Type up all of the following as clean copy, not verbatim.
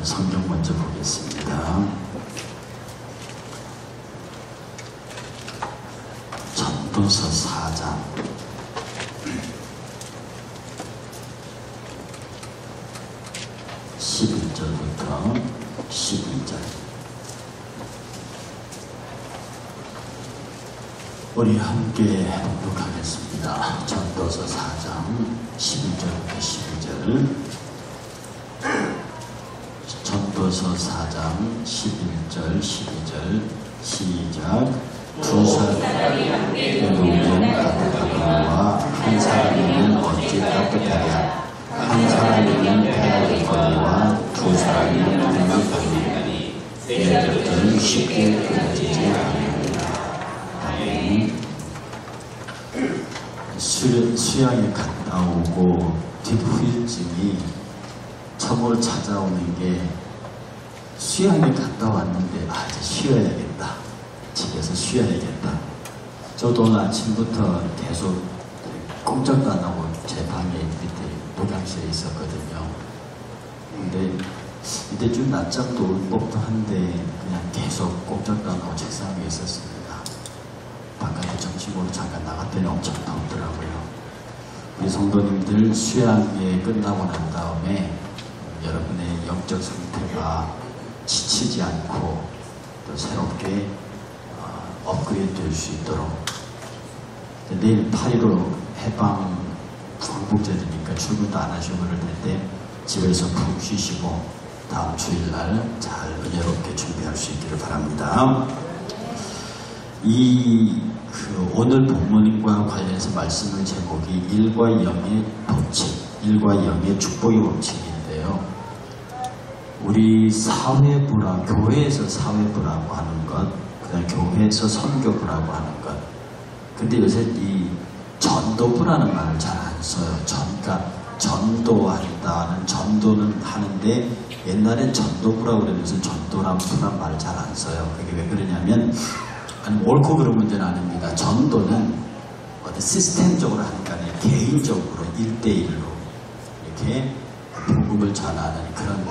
성경 먼저 보겠습니다. 전도서 4장 11절부터 12절. 우리 함께 봉독하겠습니다. 전도서 4장 11절부터 12절. 전도서 4장 11절 12절 시작. 두 사람이 함께 놓으면 따뜻하거니와 한 사람이면 어찌 따뜻하랴. 한 사람이면 패하겠거니와 두 사람이면 동력하니 내 곁은 쉽게 끊어지지 않느니라. 아멘. 수양에 갔다 오고 뒷후유증이 처음으로 찾아오는 게 수양에 갔다 왔는데 이제 쉬어야겠다. 집에서 쉬어야겠다. 저도 오늘 아침부터 계속 꼼짝도 안 하고 제 방에 밑에 녹양실에 있었거든요. 근데 이때쯤 낮잠도 올 법도 한데 그냥 계속 꼼짝도 안 하고 책상 위에 있었습니다. 바깥에 점심으로 잠깐 나갔더니 엄청 덥더라고요. 우리 성도님들 수양회 끝나고 난 다음에 여러분의 영적 상태가 지치지 않고 또 새롭게 업그레이드 될 수 있도록, 내일 8.15 해방 광복절이니까 출근도 안 하시고 그럴 텐데 집에서 푹 쉬시고 다음 주일날 잘 은혜롭게 준비할 수 있기를 바랍니다. 오늘 본문과 관련해서 말씀을 제목이 일과 영의 법칙, 일과 영의 축복의 법칙인데요. 우리 사회부라, 교회에서 사회부라고 하는 것, 그다음 교회에서 선교부라고 하는 것. 근데 요새 이 전도부라는 말을 잘 안 써요. 그러니까 전도한다는, 전도는 하는데 옛날엔 전도부라고 그러면서 전도란 부란 말을 잘 안 써요. 그게 왜 그러냐면, 옳고 그른 문제는 아닙니다. 전도는 어떤 시스템적으로 하는 게 아니라 개인적으로 1대1로 이렇게 복음을 전하는 그런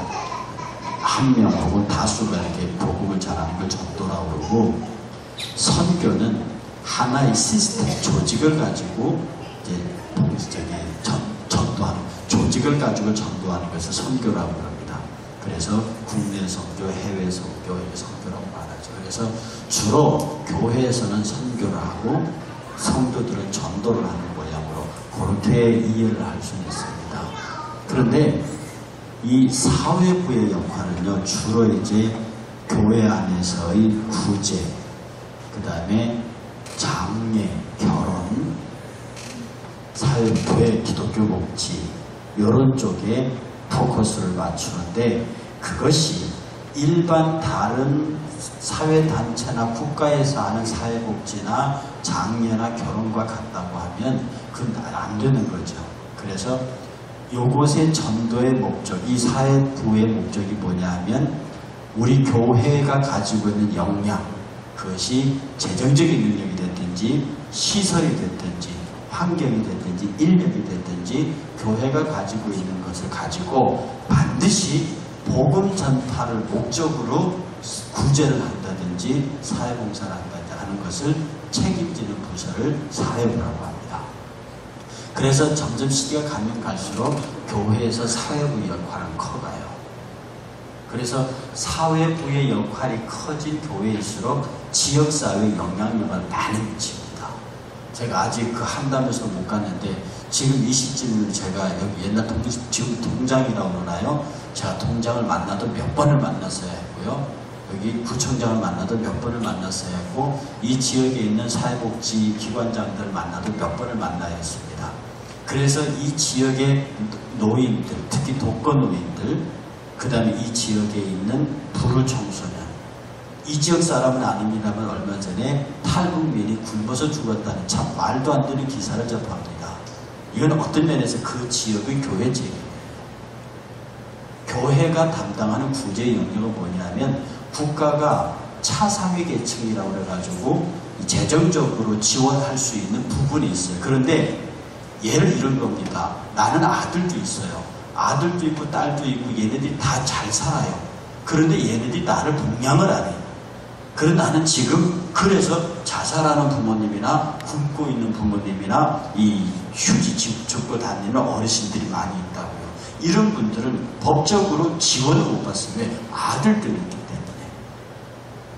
한 명 혹은 다수가 이렇게 복음을 전하는 걸 전도라고 그러고, 선교는 하나의 시스템, 조직을 가지고 이제 전도하는, 조직을 가지고 전도하는 것을 선교라고 합니다. 그래서 국내 선교, 해외 선교, 선교라고 말하죠. 그래서 주로 교회에서는 선교를 하고 성도들은 전도를 하는 모양으로 그렇게 이해를 할 수 있습니다. 그런데 이 사회부의 역할은요, 주로 이제 교회 안에서의 구제, 그 다음에 장례, 결혼, 사회부의 기독교 복지, 이런 쪽에 포커스를 맞추는데, 그것이 일반 다른 사회단체나 국가에서 하는 사회복지나 장례나 결혼과 같다고 하면 그건 안 되는 거죠. 그래서 요것의 전도의 목적, 이 사회부의 목적이 뭐냐 하면, 우리 교회가 가지고 있는 역량, 그것이 재정적인 능력이 됐든지 시설이 됐든지 환경이 됐든지 인력이 됐든지 교회가 가지고 있는 것을 가지고 반드시 복음 전파를 목적으로 구제를 한다든지 사회봉사를 한다든지 하는 것을 책임지는 부서를 사회부라고 합니다. 그래서 점점 시기가 가면 갈수록 교회에서 사회부 역할은 커가요. 그래서 사회부의 역할이 커진 교회일수록 지역사회의 영향력을 많이 미칩니다. 제가 아직 그 한담에서 못 갔는데, 지금 이 시점을 제가 여기 옛날 지금 통장이라고 그러나요? 제가 통장을 만나도 몇 번을 만났어야 했고요. 여기 구청장을 만나도 몇 번을 만났어야 했고, 이 지역에 있는 사회복지 기관장들을 만나도 몇 번을 만나야 했습니다. 그래서 이 지역의 노인들, 특히 독거노인들, 그 다음에 이 지역에 있는 불우 청소년, 이 지역 사람은 아닙니다만 얼마 전에 탈북민이 굶어서 죽었다는 참 말도 안 되는 기사를 접합니다. 이건 어떤 면에서 그 지역의 교회적입니다. 교회가 담당하는 구제 영역은 뭐냐면, 국가가 차상위 계층이라고 해가지고 재정적으로 지원할 수 있는 부분이 있어요. 그런데 예를 이런 겁니다. 나는 아들도 있어요. 아들도 있고 딸도 있고 얘네들이 다 잘 살아요. 그런데 얘네들이 나를 봉양을 안 해요. 그런 나는 지금 그래서 자살하는 부모님이나 굶고 있는 부모님이나 이 휴지 죽고 다니는 어르신들이 많이 있다고요. 이런 분들은 법적으로 지원을 못 받습니다. 왜? 아들들이 있기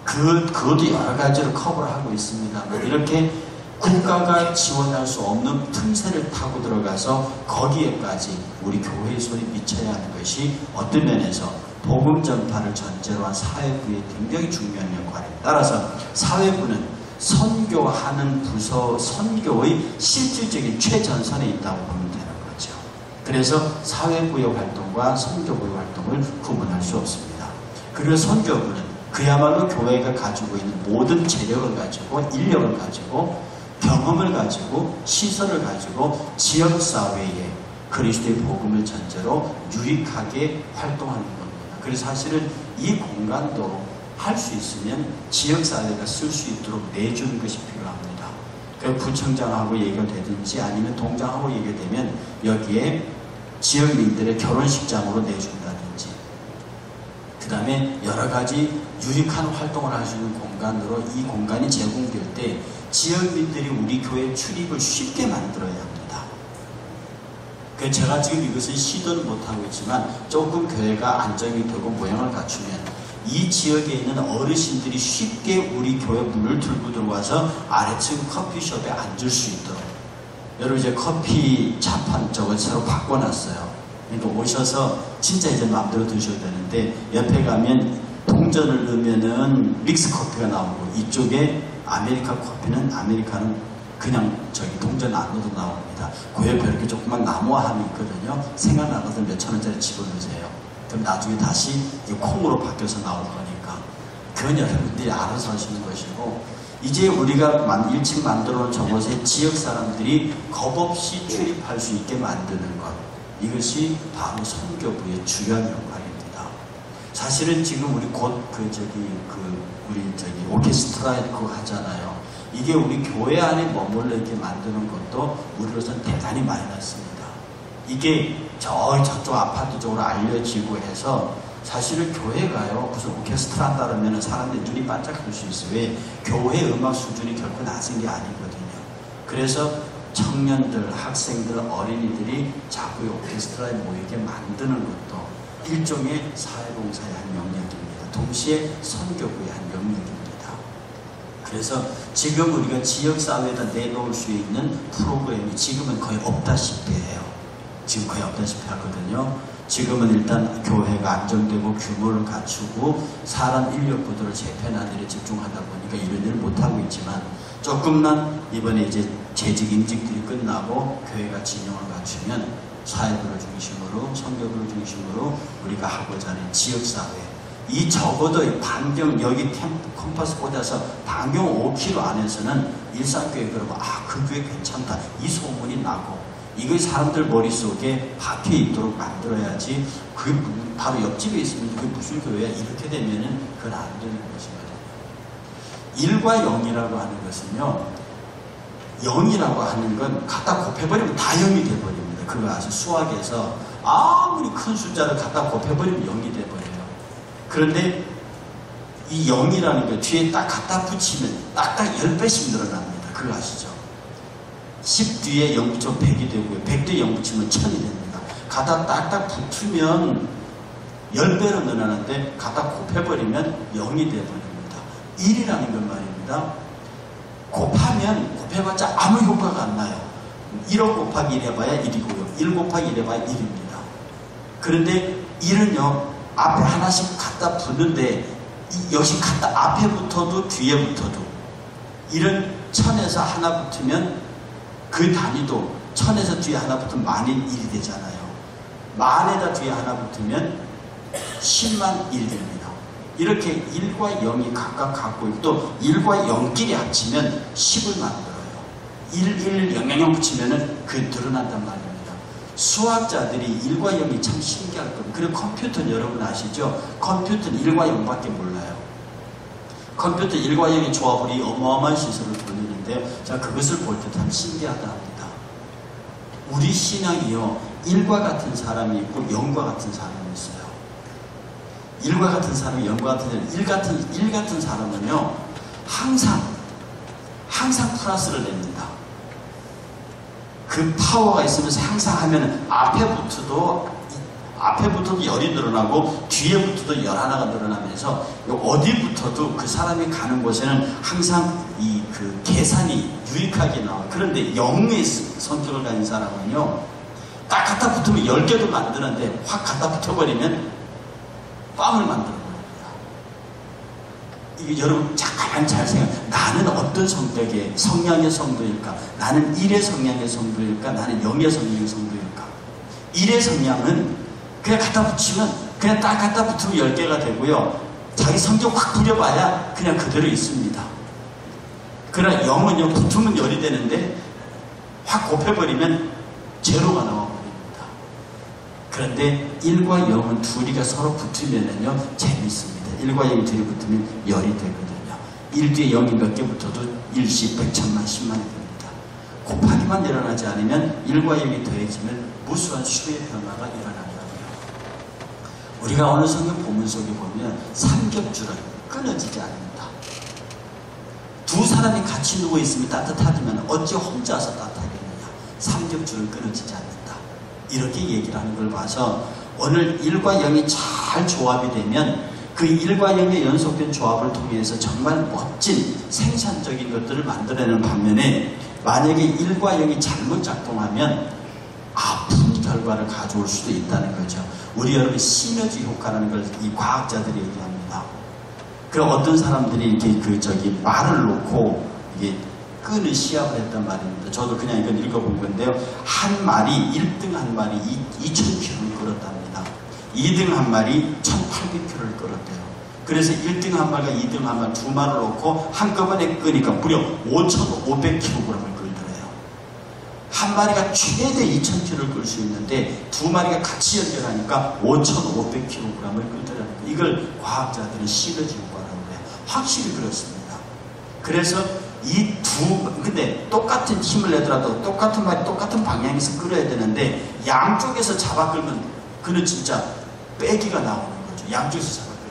때문에. 그것도 여러 가지로 커버를 하고 있습니다만 이렇게 국가가 지원할 수 없는 틈새를 타고 들어가서 거기에까지 우리 교회의 손이 미쳐야 하는 것이 어떤 면에서 복음 전파를 전제로 한 사회부의 굉장히 중요한 역할입니다. 따라서 사회부는 선교하는 부서, 선교의 실질적인 최전선에 있다고 보면 되는 거죠. 그래서 사회부의 활동과 선교부의 활동을 구분할 수 없습니다. 그리고 선교부는 그야말로 교회가 가지고 있는 모든 재력을 가지고 인력을 가지고 경험을 가지고 시설을 가지고 지역사회에 그리스도의 복음을 전제로 유익하게 활동하는 겁니다. 그래서 사실은 이 공간도 할 수 있으면 지역사회가 쓸 수 있도록 내주는 것이 필요합니다. 그 구청장하고 얘기가 되든지 아니면 동장하고 얘기가 되면 여기에 지역민들의 결혼식장으로 내준다든지 그 다음에 여러 가지 유익한 활동을 할 수 있는 공간으로 이 공간이 제공될 때 지역민들이 우리 교회 출입을 쉽게 만들어야 합니다. 제가 지금 이것을 시도는 못하고 있지만 조금 교회가 안정이 되고 모양을 갖추면 이 지역에 있는 어르신들이 쉽게 우리 교회 문을 들고 들어와서 아래층 커피숍에 앉을 수 있도록 여러분 이제 커피 자판 저거 새로 바꿔놨어요. 그러니까 오셔서 진짜 이제 마음대로 드셔야 되는데 옆에 가면 동전을 넣으면은 믹스 커피가 나오고 이쪽에 아메리카 커피는 아메리카는 그냥 저기 동전 안 넣어도 나옵니다. 그 옆에 이렇게 조그만 나무함이 있거든요. 생각나거든 몇천 원짜리 집어넣으세요. 그럼 나중에 다시 콩으로 바뀌어서 나올 거니까 그건 여러분들이 알아서 하시는 것이고 이제 우리가 일찍 만들어 놓은 저곳에 지역 사람들이 겁없이 출입할 수 있게 만드는 것 이것이 바로 선교부의 중요한 역할입니다. 사실은 지금 우리 곧 우리 오케스트라 그거 하잖아요. 이게 우리 교회 안에 머물러 있게 만드는 것도 우리로서는 대단히 마이너스입니다. 이게 저쪽 아파트 쪽으로 알려지고 해서 사실은 교회가요 무슨 오케스트라 한다면 사람들이 눈이 반짝할 수 있어요. 왜? 교회 음악 수준이 결코 낮은 게 아니거든요. 그래서 청년들, 학생들, 어린이들이 자꾸 오케스트라에 모이게 만드는 것도 일종의 사회봉사의 한 영역입니다. 동시에 선교부의 한 영역입니다. 그래서 지금 우리가 지역사회에다 내놓을 수 있는 프로그램이 지금은 거의 없다시피 해요. 지금 거의 없다시피 하거든요. 지금은 일단 교회가 안정되고 규모를 갖추고 사람 인력 부도를 재편하는 일에 집중하다 보니까 이런 일을 못하고 있지만 조금만 이번에 이제 재직 임직들이 끝나고 교회가 진영을 갖추면 사회부를 중심으로 선교부를 중심으로 우리가 하고자 하는 지역사회 이 적어도 반경 여기 컴퍼스 꽂아서 반경 5km 안에서는 일산교회 그러고 그 교회 괜찮다 이 소문이 나고 이거 사람들 머릿속에 박혀 있도록 만들어야지 그게 바로 옆집에 있으면 그게 무슨 교회야 이렇게 되면은 그건 안 되는 것이거든요. 1과 0이라고 하는 것은요 0이라고 하는 건 갖다 곱해버리면 다 0이 돼버립니다. 그거 아주 수학에서 아무리 큰 숫자를 갖다 곱해버리면 0이 돼버려요. 그런데 이 0이라는 게 뒤에 딱 갖다 붙이면 딱딱 10배씩 늘어납니다. 그거 아시죠? 10 뒤에 0 붙이면 100이 되고요. 100 뒤에 0 붙이면 1000이 됩니다. 갖다 딱딱 붙으면 10배로 늘어나는데 갖다 곱해버리면 0이 되어버립니다. 1이라는 건 말입니다. 곱하면 곱해봤자 아무 효과가 안 나요. 1억 곱하기 1 해봐야 1이고요. 1 곱하기 1 해봐야 1입니다. 그런데 1은요. 앞에 하나씩 갖다 붙는데 역시 갖다 앞에 붙어도 뒤에 붙어도 1은 1000에서 하나 붙으면 그 단위도 1000에서 뒤에 하나 붙으면 만인 1이 되잖아요. 만에다 뒤에 하나 붙으면 10만 1이 됩니다. 이렇게 1과 0이 각각 갖고 있고 또 1과 0끼리 합치면 10을 만들어요. 1, 1, 0, 0, 0 붙이면 그 드러난단 말입니다. 수학자들이 1과 0이 참 신기할 겁니다. 그리고 컴퓨터는 여러분 아시죠? 컴퓨터는 1과 0밖에 몰라요. 컴퓨터 1과 0의 조합으로 어마어마한 시설을 돌리는데 자 그것을 볼 때 참 신기하다 합니다. 우리 신앙이요 일과 같은 사람이 있고 영과 같은 사람이 있어요. 일과 같은 사람이 영과 같은 사람이 일 같은 사람은요 항상 플러스를 냅니다. 그 파워가 있으면서 항상 하면 앞에부터도 열이 늘어나고 뒤에부터도 열 하나가 늘어나면서 어디부터도 그 사람이 가는 곳에는 항상 그 계산이 유익하게 나와요. 그런데 영의 성격을 가진 사람은요 딱 갖다 붙으면 10개도 만드는데 확 갖다 붙어버리면 빵을 만들어버립니다. 이게 여러분 잠깐 잘 생각. 나는 어떤 성향의 성도일까? 나는 일의 성향의 성도일까? 나는 영의 성향의 성도일까? 일의 성향은 그냥 갖다 붙이면 그냥 딱 갖다 붙으면 10개가 되고요. 자기 성격 확 부려봐야 그냥 그대로 있습니다. 그러나 영은요 붙으면 열이 되는데 확 곱해버리면 제로가 나와버립니다. 그런데 일과 영은 둘이가 서로 붙으면은요 재밌습니다. 일과 영이 둘이 붙으면 열이 되거든요. 일 뒤에 영이 몇 개 붙어도 일시, 백천만, 십만이 됩니다. 곱하기만 일어나지 않으면 일과 영이 더해지면 무수한 수의 변화가 일어난다고요. 우리가 오늘 성경 본문 속에 보면 삼겹줄은 끊어지지 않는다. 두 사람이 같이 누워 있으면 따뜻하지만 어찌 혼자서 따뜻하겠느냐. 삼겹줄은 끊어지지 않는다. 이렇게 얘기를 하는 걸 봐서 오늘 일과 영이 잘 조합이 되면 그 일과 영의 연속된 조합을 통해서 정말 멋진 생산적인 것들을 만들어내는 반면에 만약에 일과 영이 잘못 작동하면 아픈 결과를 가져올 수도 있다는 거죠. 우리 여러분 시너지 효과라는 걸 이 과학자들이 얘기합니다. 그럼 어떤 사람들이 이렇게 말을 놓고 이게 끈을 시합을 했단 말입니다. 저도 그냥 이건 읽어본 건데요. 한 말이 1등 한 말이 2,000km를 끌었답니다. 2등 한 말이 1,800km를 끌었대요. 그래서 1등 한 말과 2등 한 말 두 말을 놓고 한꺼번에 끄니까 무려 5,500kg을 끌더래요. 한 마리가 최대 2,000kg를 끌 수 있는데 두 마리가 같이 연결하니까 5,500kg을 끌더라는 거예요. 이걸 과학자들은 시너지 효과라고 해요. 확실히 그렇습니다. 그래서 근데 똑같은 힘을 내더라도 똑같은 말이 똑같은 방향에서 끌어야 되는데 양쪽에서 잡아 끌면 그는 진짜 빼기가 나오는 거죠. 양쪽에서 잡아 끌면.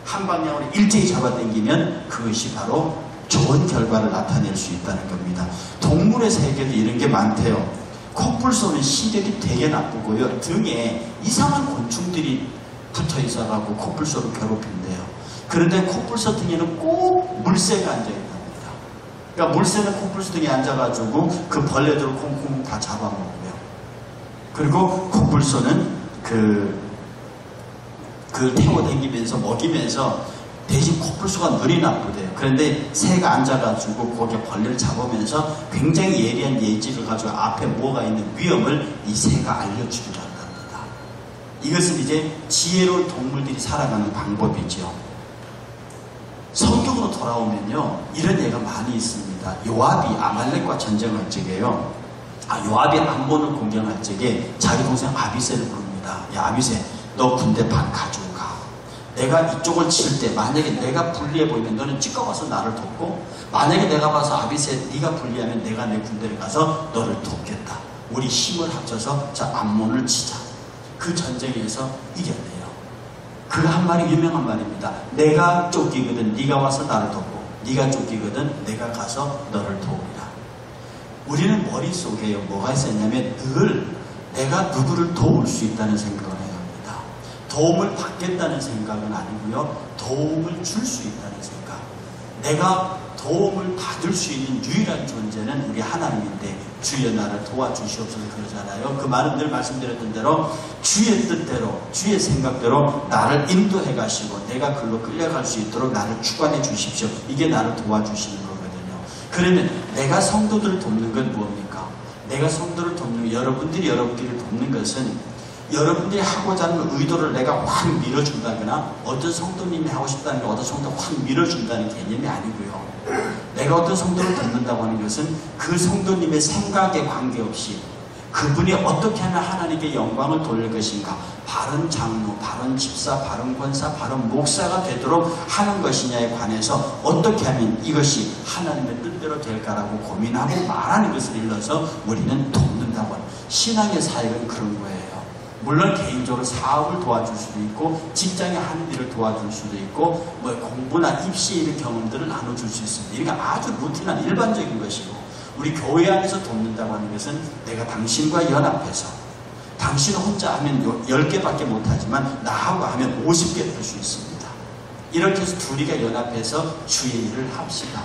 한 방향으로 일제히 잡아당기면 그것이 바로 좋은 결과를 나타낼 수 있다는 겁니다. 동물의 세계도 이런 게 많대요. 코뿔소는 시력이 되게 나쁘고요. 등에 이상한 곤충들이 붙어 있어가지고 코뿔소를 괴롭힌대요. 그런데 코뿔소 등에는 꼭 물새가 앉아있답니다. 그러니까 물새는 코뿔소 등에 앉아가지고 그 벌레들을 콩콩 다 잡아먹고요. 그리고 코뿔소는 그 태워 댕기면서 먹이면서 대신 코뿔소가 눈이 나쁘대요. 그런데 새가 앉아가지고 거기에 벌레를 잡으면서 굉장히 예리한 예지를 가지고 앞에 뭐가 있는 위험을 이 새가 알려주기도 한답니다. 이것은 이제 지혜로운 동물들이 살아가는 방법이죠. 성경으로 돌아오면요 이런 예가 많이 있습니다. 요압이 아말렉과 전쟁할 적에요. 요압이 암몬을 공격할 적에 자기 동생 아비새를 부릅니다. 야 아비새 너 군대 반 가지고 가. 내가 이쪽을 칠 때 만약에 내가 불리해 보이면 너는 찍어가서 나를 돕고 만약에 내가 봐서 아비새 네가 불리하면 내가 내 군대를 가서 너를 돕겠다. 우리 힘을 합쳐서 자 암몬을 치자. 그 전쟁에서 이겼네요. 그 한 말이 유명한 말입니다. 내가 쫓기거든 네가 와서 나를 돕고 네가 쫓기거든 내가 가서 너를 도우리라. 우리는 머릿속에요 뭐가 있었냐면 늘 내가 누구를 도울 수 있다는 생각을 해야 합니다. 도움을 받겠다는 생각은 아니고요. 도움을 줄 수 있다는 생각. 내가 도움을 받을 수 있는 유일한 존재는 우리 하나님인데 주여 나를 도와주시옵소서 그러잖아요. 그 말은 늘 말씀드렸던 대로 주의 뜻대로 주의 생각대로 나를 인도해 가시고 내가 글로 끌려갈 수 있도록 나를 주관해 주십시오. 이게 나를 도와주시는 거거든요. 그러면 내가 성도들을 돕는 건 뭡니까? 내가 성도를 돕는 여러분들이 여러분들을 돕는 것은 여러분들이 하고자 하는 의도를 내가 확 밀어준다거나 어떤 성도님이 하고 싶다는 게 어떤 성도가 확 밀어준다는 개념이 아니고요. 내가 어떤 성도를 돕는다고 하는 것은 그 성도님의 생각에 관계없이 그분이 어떻게 하면 하나님께 영광을 돌릴 것인가, 바른 장로, 바른 집사, 바른 권사, 바른 목사가 되도록 하는 것이냐에 관해서 어떻게 하면 이것이 하나님의 뜻대로 될까라고 고민하고 말하는 것을 일러서 우리는 돕는 돕는다고. 신앙의 사역은 그런 거예요. 물론 개인적으로 사업을 도와줄 수도 있고 직장에 하는 일을 도와줄 수도 있고 뭐 공부나 입시에 있는 경험들을 나눠줄 수 있습니다. 이게 아주 루틴한 일반적인 것이고, 우리 교회 안에서 돕는다고 하는 것은 내가 당신과 연합해서, 당신 혼자 하면 10개밖에 못하지만 나하고 하면 50개 할 수 있습니다. 이렇게 해서 둘이가 연합해서 주의 일을 합시다.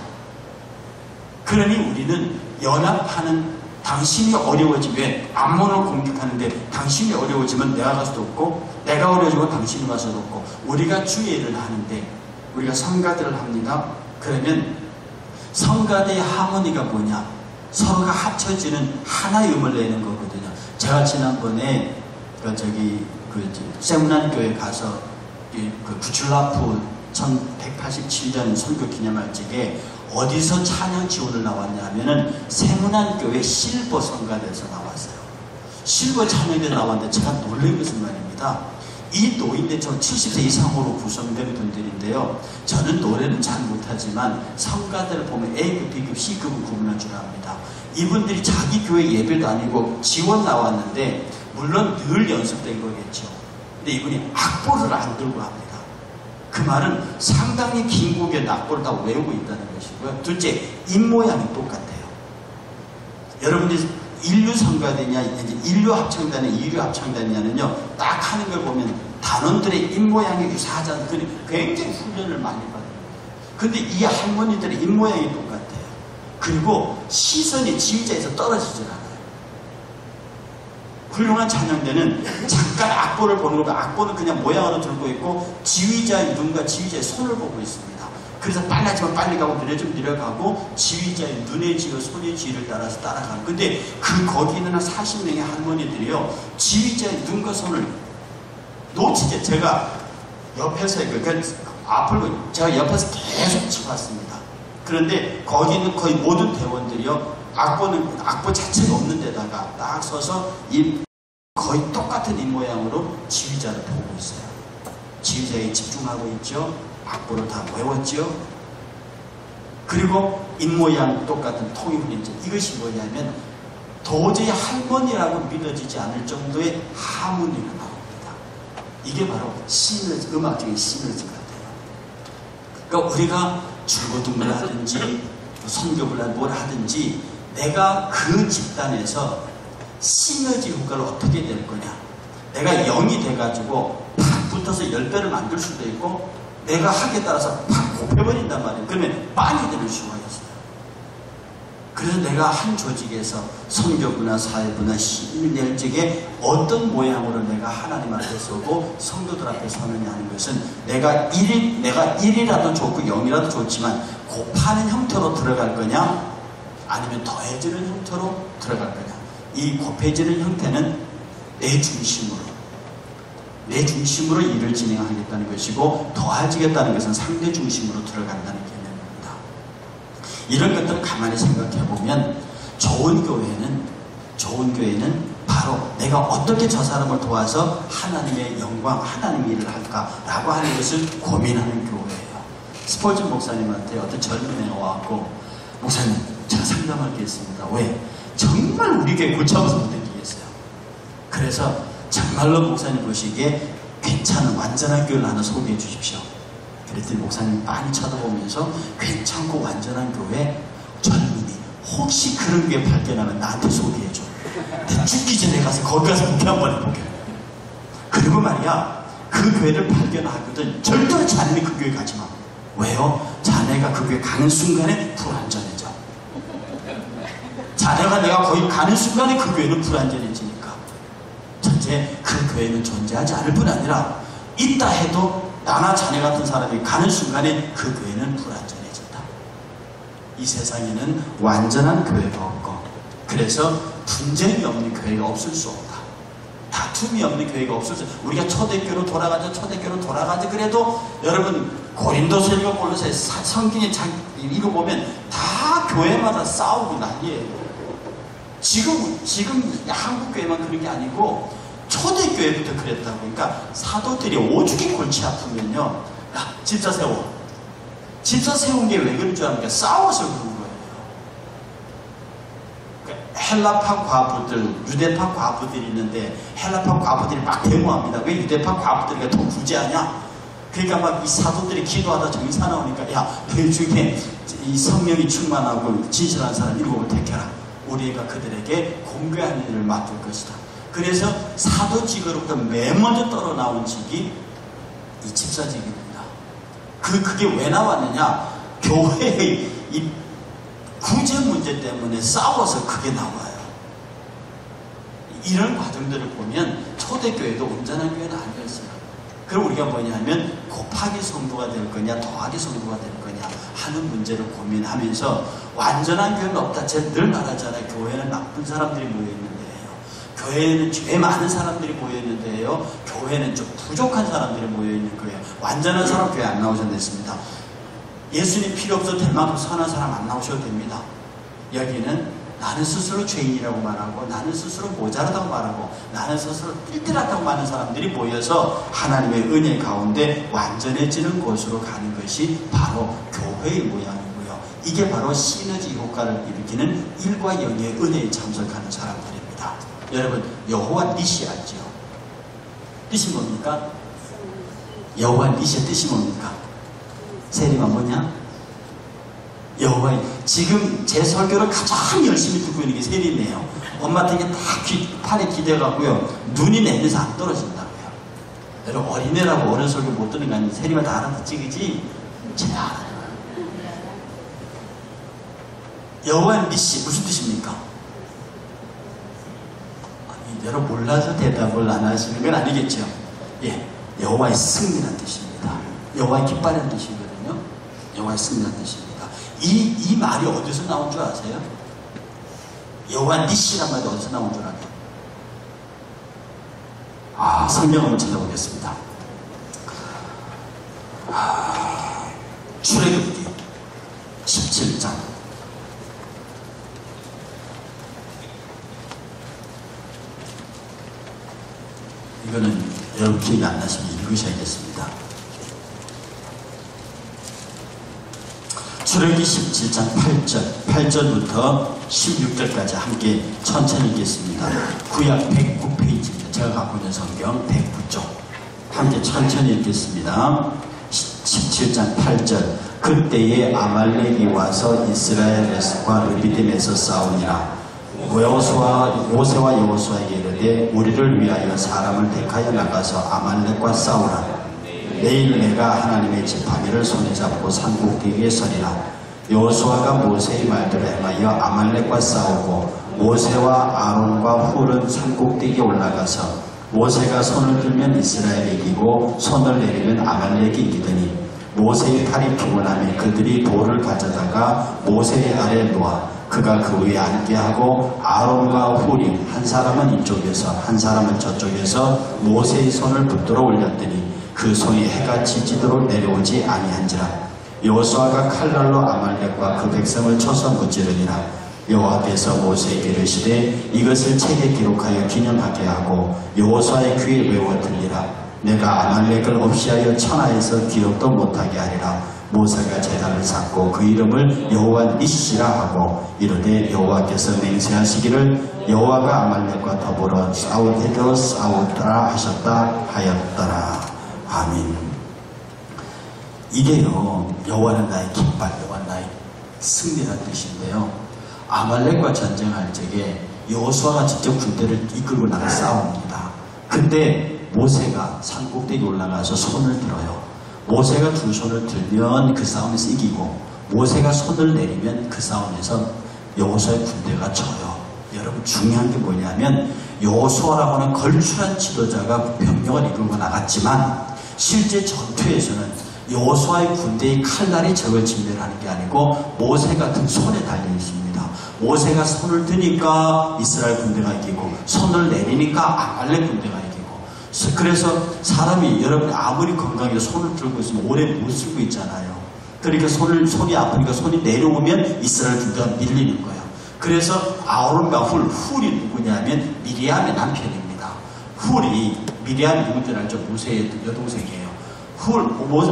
그러니 우리는 연합하는, 당신이 어려워지면 암몬을 공격하는데 당신이 어려워지면 내가 가서 돕고, 내가 어려워지면 당신이 가서 돕고, 우리가 주의 일을 하는데 우리가 성가대를 합니다. 그러면 성가대의 하모니가 뭐냐? 서로가 합쳐지는 하나의 음을 내는 거거든요. 제가 지난번에 세문안교회 가서 그 구출라프 1187년 선교 기념할적에 어디서 찬양 지원을 나왔냐면은 세문안교회 실버 성가대에서 나왔어요. 실버 찬양대 나왔는데 제가 놀란 것은 말입니다. 이 노인들 저 70세 이상으로 구성된 분들인데요. 저는 노래는 잘 못하지만 성가대를 보면 A급, B급, C급을 구분할 줄 압니다. 이분들이 자기 교회 예배도 아니고 지원 나왔는데 물론 늘 연습된 거겠죠. 근데 이분이 악보를 안 들고 합니다. 그 말은 상당히 긴 곡의 악보를 다 외우고 있다는 것이고요. 둘째, 입모양이 똑같아요. 여러분들이 인류 성가대냐, 인류 합창단이냐, 이류 합창단이냐는요, 딱 하는 걸 보면 단원들의 입모양이 유사하지 않고 굉장히 훈련을 많이 받아요. 근데 이 할머니들의 입모양이 똑같아요. 그리고 시선이 지휘자에서 떨어지질 않아요. 훌륭한 찬양대는 잠깐 악보를 보는 거고, 악보는 그냥 모양으로 들고 있고 지휘자의 눈과 지휘자의 손을 보고 있습니다. 그래서 빨라지면 빨리 가고 느려지면 느려가고 지휘자의 눈의 지와 손의 지를 따라서 따라가는. 근데 거기 있는 한 40명의 할머니들이요, 지휘자의 눈과 손을 놓치지. 제가 옆에서 제가 옆에서 계속 지켜봤습니다. 그런데 거기 있는 거의 모든 대원들이요, 악보 자체가 없는 데다가 딱 서서 거의 똑같은 입모양으로 지휘자를 보고 있어요. 지휘자에 집중하고 있죠. 악보를 다 외웠죠. 그리고 입모양 똑같은 통일훈련자. 이것이 뭐냐면 도저히 할머니라고 믿어지지 않을 정도의 하모니가 나옵니다. 이게 바로 시너지, 음악적인 시너지 같아요. 그러니까 우리가 줄거둥을 하든지 선교를 뭘 하든지 내가 그 집단에서 시너지 효과를 어떻게 될 거냐. 내가 0이 돼가지고 팍 붙어서 10배를 만들 수도 있고, 내가 하기에 따라서 팍 곱해버린단 말이에요. 그러면 빵이 되는 수가 있어요. 그래서 내가 한 조직에서 선교부나 사회부나 시민의 적에 어떤 모양으로 내가 하나님 앞에 서고 성도들 앞에 서느냐 하는 것은 내가 1이라도 좋고 0이라도 좋지만 곱하는 형태로 들어갈 거냐, 아니면 더해지는 형태로 들어갈 거냐. 이 곱해지는 형태는 내 중심으로 일을 진행하겠다는 것이고, 더해지겠다는 것은 상대 중심으로 들어간다는 개념입니다. 이런 것들을 가만히 생각해 보면 좋은 교회는 바로 내가 어떻게 저 사람을 도와서 하나님의 영광, 하나님의 일을 할까라고 하는 것을 고민하는 교회예요. 스폴전 목사님한테 어떤 젊은 애가 와갖고, 목사님, 제가 상담할 게 있습니다. 왜? 정말 우리 교회 고쳐서 못 느끼겠어요. 그래서 정말로 목사님 보시기에 괜찮은 완전한 교회를 하나 소개해 주십시오. 그랬더니 목사님 많이 쳐다보면서 괜찮고 완전한 교회 젊은이 혹시 그런 교회 발견하면 나한테 소개해줘. 내가 죽기 전에 가서 거기 가서 목회 한번 해보게. 그리고 말이야, 그 교회를 발견하거든 절대로 자네는 그 교회 가지 마. 왜요? 자네가 그 교회 가는 순간에 불안전해져. 자네가 내가 거기 가는 순간에 그 교회는 불안전해지니까. 첫째, 그 교회는 존재하지 않을 뿐 아니라 있다 해도 나나 자네 같은 사람이 가는 순간에 그 교회는 불안전해진다. 이 세상에는 완전한 교회가 없고, 그래서 분쟁이 없는 교회가 없을 수 없다. 다툼이 없는 교회가 없을 수 없다. 우리가 초대교로 돌아가자 그래도 여러분 고린도서 읽어보면서 성경에 이거 보면 다 교회마다 싸우고 난리예요. 지금 한국 교회만 그런 게 아니고 초대교회부터 그랬다고. 그러니까 사도들이 오죽이 골치 아프면요, 야, 집사 세워. 집사 세운 게 왜 그런 줄 압니까? 싸워서 그런 거예요. 그러니까 헬라파 과부들, 유대파 과부들이 있는데 헬라파 과부들이 막 데모합니다. 왜 유대파 과부들이 더 구제하냐? 그러니까 막 이 사도들이 기도하다 정사 나오니까 야, 너희 중에 이 성령이 충만하고 진실한 사람 7을 택해라. 우리가 그들에게 공개하는 일을 맡길 것이다. 그래서 사도직으로부터 맨 먼저 떨어 나온 직이 이 집사직입니다. 그게 왜 나왔느냐? 교회의 이 구제 문제 때문에 싸워서 그게 나와요. 이런 과정들을 보면 초대교회도 온전한 교회는 아니었어요. 그럼 우리가 뭐냐면 곱하기 성도가 될 거냐 더하기 성도가 될 거냐 하는 문제를 고민하면서 완전한 교회는 없다. 제가 늘 말하잖아요. 교회는 나쁜 사람들이 모여있는데요. 교회는 죄 많은 사람들이 모여있는데요. 교회는 좀 부족한 사람들이 모여있는 거예요. 완전한 사람 교회 안 나오셔도 됐습니다. 예수님 필요 없어도 될 만큼 선한 사람 안 나오셔도 됩니다. 여기는 나는 스스로 죄인이라고 말하고 나는 스스로 모자라다고 말하고 나는 스스로 띨띨하다고 말하는 사람들이 모여서 하나님의 은혜 가운데 완전해지는 곳으로 가는 것이 바로 교회의 모양이고요. 이게 바로 시너지 효과를 일으키는 일과 영의 은혜에 참석하는 사람들입니다. 여러분, 여호와 니시 알죠? 뜻이 뭡니까? 여호와 니시의 뜻이 뭡니까? 세리가 뭐냐? 여호와, 지금 제 설교를 가장 열심히 듣고 있는 게 세리네요. 엄마한테 딱 팔에 기대갖고요. 눈이 내면서 안 떨어진다고요. 여러분, 어린애라고 어른 설교 못 듣는 거 아니에요? 세리가 다 알아듣지, 그지? 제가 알아요. 여호와 니시 무슨 뜻입니까? 아니, 여러분 몰라서 대답을 안 하시는 건 아니겠죠? 예, 여호와의 승리란 뜻입니다. 여호와의 깃발이라는 뜻이거든요. 여호와의 승리란 뜻입니다. 이 말이 어디서 나온 줄 아세요? 여호와 니시란 말이 어디서 나온 줄 아세요? 성경 한번 찾아보겠습니다. 출애굽기 17장. 이거는 여러분 기억이 안 나시면 읽으셔야겠습니다. 출애굽기 17장 8절부터 16절까지 함께 천천히 읽겠습니다. 구약 109페이지입니다. 제가 갖고 있는 성경 109쪽. 함께 천천히 읽겠습니다. 17장 8절. 그때에 아말렉이 와서 이스라엘과 르비딤에서 싸우니라. 모세와 여호수아에게 이르되 우리를 위하여 사람을 택하여 나가서 아말렉과 싸우라. 내일 내가 하나님의 지팡이를 손에 잡고 산꼭대기에 서리라. 여호수아가 모세의 말대로 행하여 아말렉과 싸우고 모세와 아론과 훌은 산꼭대기에 올라가서 모세가 손을 들면 이스라엘이 이기고 손을 내리면 아말렉이 이기더니 모세의 팔이 피곤하며 그들이 돌을 가져다가 모세의 아래에 놓아 그가 그 위에 앉게 하고 아론과 훌이 한 사람은 이쪽에서 한 사람은 저쪽에서 모세의 손을 붙들어 올렸더니 그 손이 해가 지지도록 내려오지 아니한지라. 여호수아가 칼날로 아말렉과 그 백성을 쳐서 무찌르니라. 여호와께서 모세에게 이르시되 이것을 책에 기록하여 기념하게 하고 여호수아의 귀에 외워 들리라. 내가 아말렉을 없이하여 천하에서 기억도 못하게 하리라. 모세가 제단을 쌓고 그 이름을 여호와 니시라 하고 이르되 여호와께서 맹세하시기를 여호와가 아말렉과 더불어 싸우게도 싸우더라 하셨다 하였더라. 아멘. 이게요, 여호와는 나의 깃발, 여호와는 나의 승리라는 뜻인데요. 아말렉과 전쟁할 적에 여호수아가 직접 군대를 이끌고 나가 싸웁니다. 근데 모세가 산꼭대기 올라가서 손을 들어요. 모세가 두 손을 들면 그 싸움에서 이기고 모세가 손을 내리면 그 싸움에서 여호수아의 군대가 져요. 여러분, 중요한 게 뭐냐면 여호수아라고 하는 걸출한 지도자가 병력을 이끌고 나갔지만 실제 전투에서는 여호수아의 군대의 칼날이 적을 진멸하는 게 아니고 모세가 등 손에 달려 있습니다. 모세가 손을 드니까 이스라엘 군대가 이기고 손을 내리니까 아말렉 군대가 이기고. 그래서 사람이 여러분이 아무리 건강해도 손을 들고 있으면 오래 못 쓰고 있잖아요. 그러니까 손이 아프니까 손이 내려오면 이스라엘 군대가 밀리는 거예요. 그래서 아론과 훌이 누구냐면 미리암의 남편입니다. 훌이 미리암이 누군지 알죠? 모세의 여동생이에요.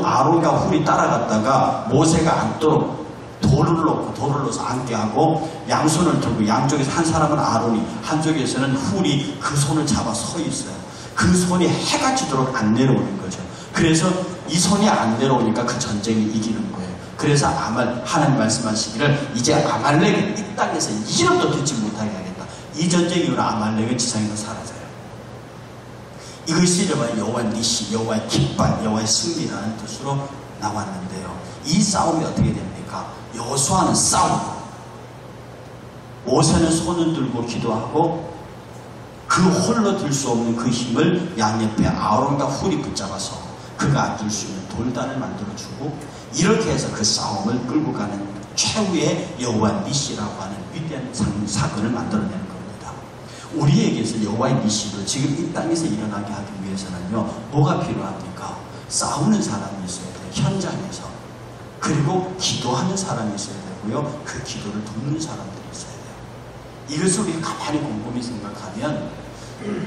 아론과 훌이 따라갔다가 모세가 앉도록 돌을 놓고 돌을 넣어서 앉게 하고 양손을 들고 양쪽에서 한 사람은 아론이 한쪽에서는 훌이 그 손을 잡아 서 있어요. 그 손이 해가 지도록 안 내려오는 거죠. 그래서 이 손이 안 내려오니까 그 전쟁이 이기는 거예요. 그래서 하나님 말씀하시기를 이제 아말렉은 이 땅에서 이름도 듣지 못하게 하겠다. 이 전쟁 이후로 아말렉은 지상에서 사라져요. 이것이 여호와의 니시, 여호와의 깃발, 여호와의 승리라는 뜻으로 나왔는데요. 이 싸움이 어떻게 됩니까? 여호수아는 싸우고 모세는 손을 들고 기도하고 그 홀로 들 수 없는 그 힘을 양옆에 아론과 훌이 붙잡아서 그가 앉을 수 있는 돌단을 만들어주고 이렇게 해서 그 싸움을 끌고 가는 최후의 여호와 니시라고 하는 위대한 사건을 만들어내는 겁니다. 우리에게서 여호와의 니시를 지금 이 땅에서 일어나게 하기 위해서는요, 뭐가 필요합니까? 싸우는 사람이 있어야 돼요. 현장에서. 그리고 기도하는 사람이 있어야 되고요. 그 기도를 돕는 사람들이 있어야 돼요. 이것을 우리가 가만히 곰곰이 생각하면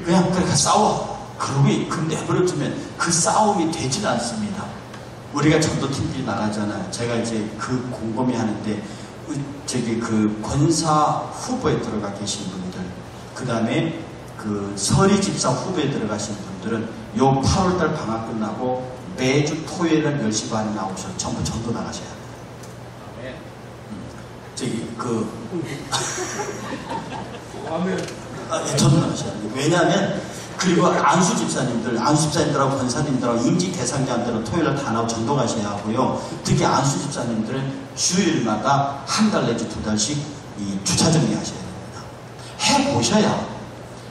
그냥 싸워. 그러고 내버려두면 그 싸움이 되질 않습니다. 우리가 전도팀들이 나가잖아요. 제가 이제 그 곰곰이 하는데 그 권사 후보에 들어가 계신 분들, 그 다음에 그 서리 집사 후보에 들어가신 분들은 요 8월달 방학 끝나고 매주 토요일은 10시 반에 나오셔서 전부 전도 나가셔야 돼요. 전도 나가셔야 돼요. 왜냐하면 그리고 안수 집사님들하고 권사님들하고 임직 대상자들은 토요일날 다 나오고 전도 가셔야 하고요. 특히 안수 집사님들은 주일마다 한 달 내지 2달씩 이 주차 정리하셔야 됩니다.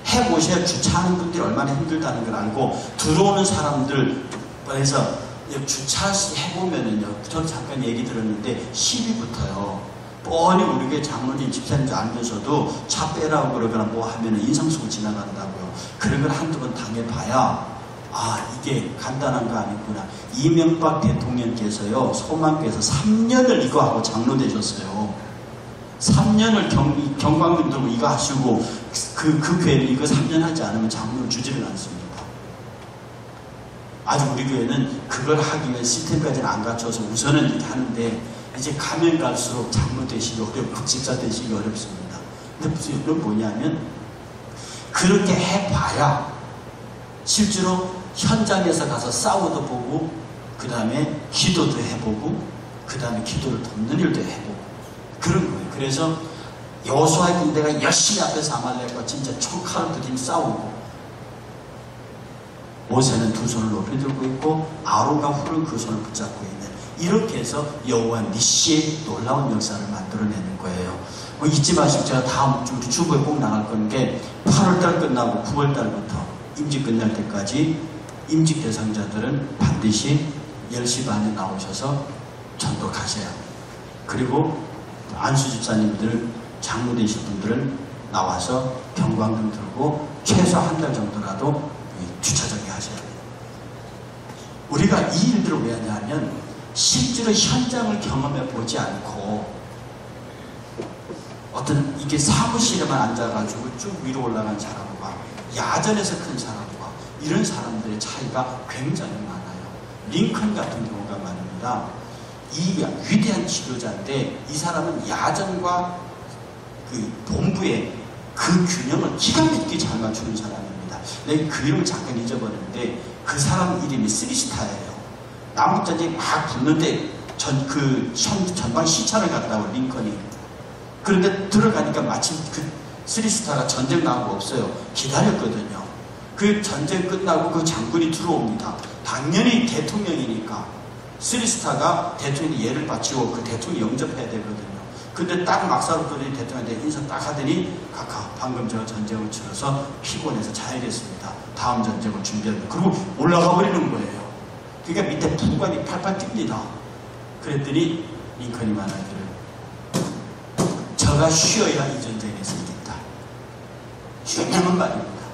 해보셔야 주차하는 분들이 얼마나 힘들다는 걸 알고 들어오는 사람들 그래서 주차 해보면은요, 저는 잠깐 얘기 들었는데 10위부터요. 뻔히 우리 교회 장로님 집사님들 앉으셔도 차 빼라고 그러거나 뭐 하면은 인상 쓰고 지나간다고요. 그런 걸 한두 번 당해봐야 이게 간단한 거 아니구나. 이명박 대통령께서요, 소망교에서 3년을 이거 하고 장로 되셨어요. 3년을 경광등 들고 이거 하시고 그 교회는 이거 3년 하지 않으면 장로를 주지를 않습니다. 아직 우리 교회는 그걸 하기 위해 시스템까지는 안 갖춰서 우선은 이렇게 하는데 이제 가면 갈수록 장로 되시기 어렵고 집사 되시기 어렵습니다. 근데 무슨 이건 뭐냐면 그렇게 해봐야 실제로 현장에서 가서 싸워도 보고 그 다음에 기도도 해보고 그 다음에 기도를 돕는 일도 해보고 그런 거예요. 그래서 여호수아의 군대가 열심히 앞에서 아말렉과 진짜 총칼을 들이며 싸우고 모세는 두 손을 높이 들고 있고 아론과 훌은 그 손을 붙잡고 있는 이렇게 해서 여호와 니시의 놀라운 역사를 만들어내는 거예요. 잊지 마시고 제가 다음 주 주부에 꼭 나갈 건데 8월달 끝나고 9월달부터 임직 끝날 때까지 임직 대상자들은 반드시 10시 반에 나오셔서 전도 가셔야 합니다. 그리고 안수 집사님들 장로 되신 분들은 나와서 경광등 들고 최소 한 달 정도라도 주차정리 하셔야 돼요. 우리가 이 일들을 왜 하냐면 실제로 현장을 경험해 보지 않고 어떤 이게 사무실에만 앉아가지고 쭉 위로 올라간 사람과 야전에서 큰 사람과 이런 사람들의 차이가 굉장히 많아요. 링컨 같은 경우가 많습니다. 이 위대한 지도자인데 이 사람은 야전과 그 본부의 그 균형을 기가 막히게 잘 맞추는 사람입니다. 내가 그 이름을 잠깐 잊어버렸는데 그 사람 이름이 쓰리스타예요. 남북전쟁이 막 붙는데 전방 시찰을 갔다고 링컨이. 그런데 들어가니까 마침 그 쓰리스타가 전쟁 나온 거 없어요. 기다렸거든요. 그 전쟁 끝나고 그 장군이 들어옵니다. 당연히 대통령이니까 쓰리스타가 대통령이 예를 바치고 그 대통령 영접해야 되거든요. 근데 딱 막사로 끓더니 대통령한테 인사 딱 하더니 각하 방금 제가 전쟁을 치러서 피곤해서 자야겠습니다. 다음 전쟁을 준비합니다. 그리고 올라가 버리는 거예요. 그러니까 밑에 부관이 팔팔 뜁니다. 그랬더니 링컨이 말하기를 저가 쉬어야 이 전쟁에서 이긴다. 중요한 말입니다.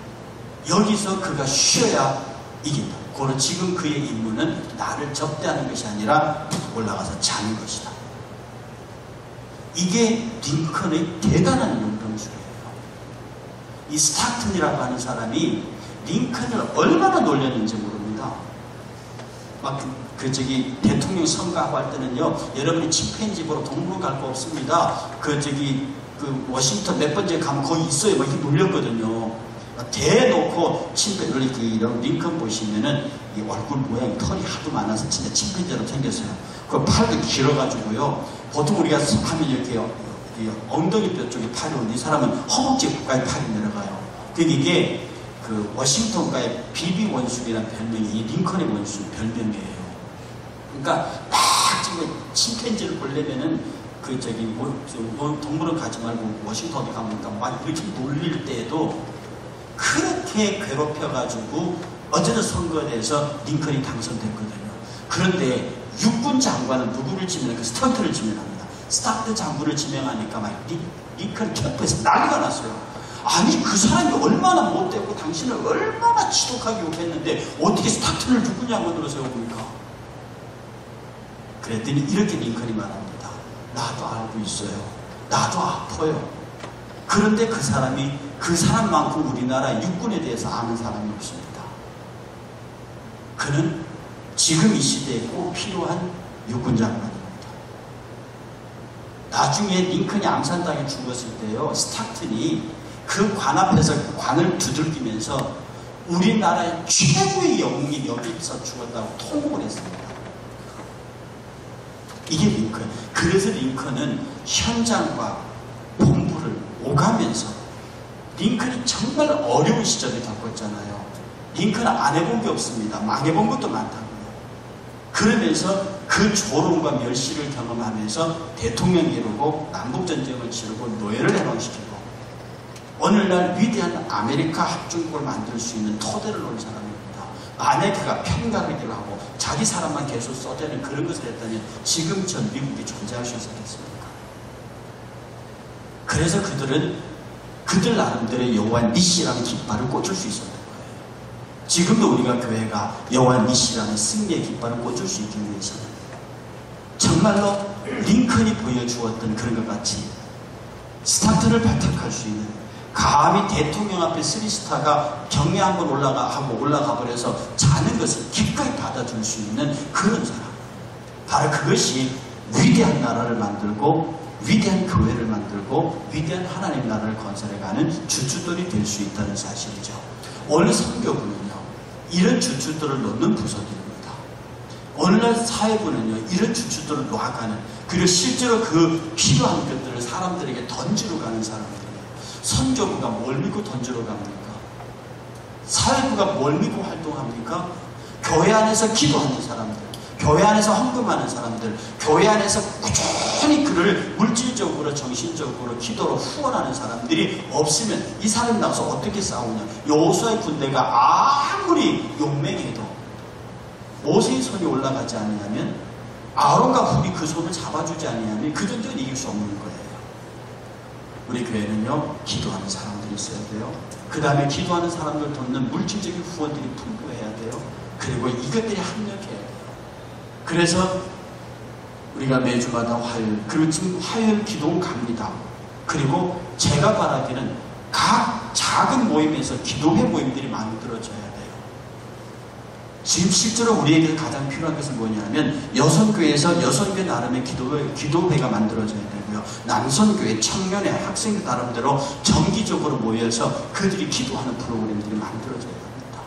여기서 그가 쉬어야 이긴다. 고로 지금 그의 임무는 나를 접대하는 것이 아니라 올라가서 자는 것이다. 이게 링컨의 대단한 용병술이에요. 이 스타튼이라고 하는 사람이 링컨을 얼마나 놀렸는지 모릅니다. 막 저기 대통령 선거하고 할 때는요, 여러분이 침팬지보러 동물원 갈 거 없습니다. 그 워싱턴 몇 번째 가면 거기 있어요. 막 이렇게 놀렸거든요. 대놓고 침팬지, 링컨 보시면은 이 얼굴 모양이 털이 하도 많아서 진짜 침팬지로 생겼어요. 그 팔도 길어가지고요. 보통 우리가 하면 이렇게 엉덩이 뼈 쪽에 팔이 오는데 이 사람은 허벅지까지 팔이 내려가요. 그러니까 이게 그 워싱턴가의 비비 원숭이라는 별명이 이 링컨의 원숭이 별명이에요. 그러니까 딱 지금 침팬지를 보려면은 동물원 가지 말고 워싱턴 어디 가면 막 이렇게 놀릴 때에도 그렇게 괴롭혀가지고 어제는 선거에서 링컨이 당선됐거든요. 그런데 육군 장관은 누구를 지명합니까? 스턴트를 지명합니다. 스타트 장군을 지명하니까 막 링컨 캠프에서 난리가 났어요. 아니 그 사람이 얼마나 못되고 당신을 얼마나 지독하게 욕했는데 어떻게 스타트를 누구냐고 들어세워보니까. 그랬더니 이렇게 링컨이 말합니다. 나도 알고 있어요. 나도 아파요. 그런데 그 사람만큼 우리나라 육군에 대해서 아는 사람이 없습니다. 그는 지금 이 시대에 꼭 필요한 육군 장관입니다. 나중에 링컨이 암살당해 죽었을 때요, 스타튼이 그 관 앞에서 그 관을 두들기면서 우리나라의 최고의 영웅이 여기서 죽었다고 통곡을 했습니다. 이게 링컨. 그래서 링컨은 현장과 본부를 오가면서 링컨이 정말 어려운 시절을 겪었잖아요. 링컨은 안 해본 게 없습니다. 망해본 것도 많다고요. 그러면서 그 조롱과 멸시를 경험하면서 대통령이 이루고 남북전쟁을 치르고 노예를 해방시키고 오늘날 위대한 아메리카 합중국을 만들 수 있는 토대를 놓은 사람입니다. 만약에 그가 편가르기를 하고 자기 사람만 계속 쏘대는 그런 것을 했다면 지금 전 미국이 존재할 수 있었겠습니까? 그래서 그들 나름대로의 여호와 니시라는 깃발을 꽂을 수 있었던 거예요. 지금도 우리가 교회가 여호와 니시라는 승리의 깃발을 꽂을 수 있기 위해서는 정말로 링컨이 보여주었던 그런 것 같이 스타트를 발탁할 수 있는, 감히 대통령 앞에 쓰리스타가 경례 한번 올라가 버려서 자는 것을 기꺼이 받아줄 수 있는 그런 사람. 바로 그것이 위대한 나라를 만들고 위대한 교회를 만들고 위대한 하나님 나라를 건설해가는 주춧돌이 될 수 있다는 사실이죠. 오늘 선교부는요, 이런 주춧돌을 놓는 부서들입니다. 오늘날 사회부는요, 이런 주춧돌을 놓아가는, 그리고 실제로 그 필요한 것들을 사람들에게 던지러 가는 사람들이에요. 선교부가 뭘 믿고 던지러 갑니까? 사회부가 뭘 믿고 활동합니까? 교회 안에서 기도하는 사람들, 교회 안에서 헌금하는 사람들, 교회 안에서 꾸준히 그를 물질적으로 정신적으로 기도로 후원하는 사람들이 없으면 이 사람이 나와서 어떻게 싸우냐. 여호수아의 군대가 아무리 용맹해도 모세의 손이 올라가지 않으면, 아론과 훌이 그 손을 잡아주지 않으면 그 전쟁은 이길 수 없는 거예요. 우리 교회는요, 기도하는 사람들이 있어야 돼요. 그 다음에 기도하는 사람들 돕는 물질적인 후원들이 풍부해야 돼요. 그리고 이것들이 합력해야 돼요. 그래서 우리가 매주마다 화요일, 그리고 지금 화요일 기도 갑니다. 그리고 제가 바라기는 각 작은 모임에서 기도회 모임들이 만들어져야 돼요. 지금 실제로 우리에게 가장 필요한 것은 뭐냐면, 여성교회에서 여성교회 나름의 기도회가 만들어져야 되고요. 남성교회, 청년회, 학생들 나름대로 정기적으로 모여서 그들이 기도하는 프로그램들이 만들어져야 합니다.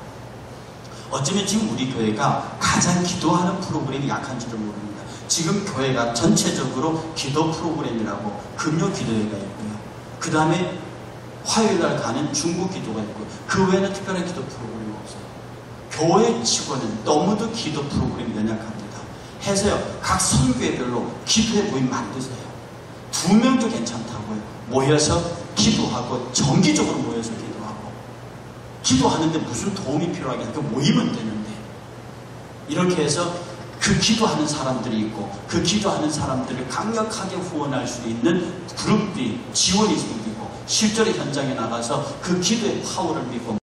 어쩌면 지금 우리 교회가 가장 기도하는 프로그램이 약한지도 모릅니다. 지금 교회가 전체적으로 기도 프로그램이라고 금요 기도회가 있고요. 그 다음에 화요일날 가는 중보 기도가 있고요. 그 외에는 특별한 기도 프로그램이 없어요. 교회 치고는 너무도 기도 프로그램이 연약합니다. 해서요, 각 선교회별로 기도회 모임 만드세요. 2명도 괜찮다고요. 모여서 기도하고, 정기적으로 모여서 기도하고, 기도하는데 무슨 도움이 필요하게 그 모이면 되는데, 이렇게 해서 그 기도하는 사람들이 있고, 그 기도하는 사람들을 강력하게 후원할 수 있는 그룹들이, 지원이 생기고, 실제로 현장에 나가서 그 기도의 파워를 믿고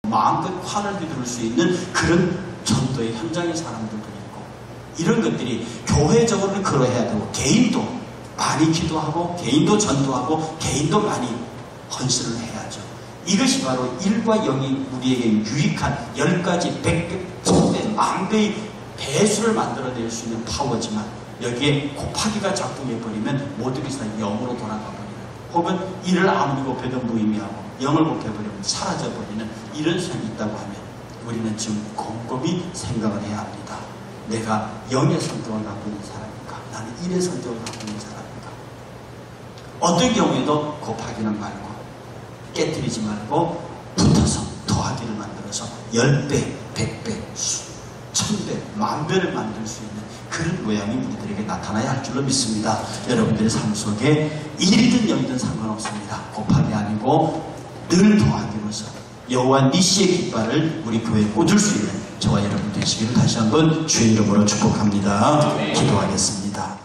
마음껏 화를 휘두를 수 있는 그런 전도의 현장의 사람들도 있고, 이런 것들이 교회적으로는 그러해야 되고, 개인도 많이 기도하고, 개인도 전도하고, 개인도 많이 헌신을 해야죠. 이것이 바로 1과 0이 우리에게 유익한 10가지, 100배, 1000배, 10,000배의 배수를 만들어낼 수 있는 파워지만 여기에 곱하기가 작동해버리면 모든 것이 다 0으로 돌아가 버리는, 혹은 1을 아무리 곱해도 무의미하고 0을 곱해버리면 사라져버리는 이런 성이 있다고 하면 우리는 지금 곰곰이 생각을 해야 합니다. 내가 0의 성격을 갖고 있는 사람입니까? 나는 1의 성격을 갖고 있는 사람입니까? 어떤 경우에도 곱하기는 말고 깨뜨리지 말고 붙어서 더하기를 만들어서 10배, 100배, 1000배, 10,000배를 만들 수 있는 그런 모양이 우리들에게 나타나야 할 줄로 믿습니다. 여러분들의 삶 속에 1이든 0이든 상관없습니다. 곱하기 아니고 늘 더하기로서 여호와 니시의 깃발을 우리 교회에 꽂을 수 있는 저와 여러분 되시기를 다시 한번 주의 이름으로 축복합니다. 기도하겠습니다.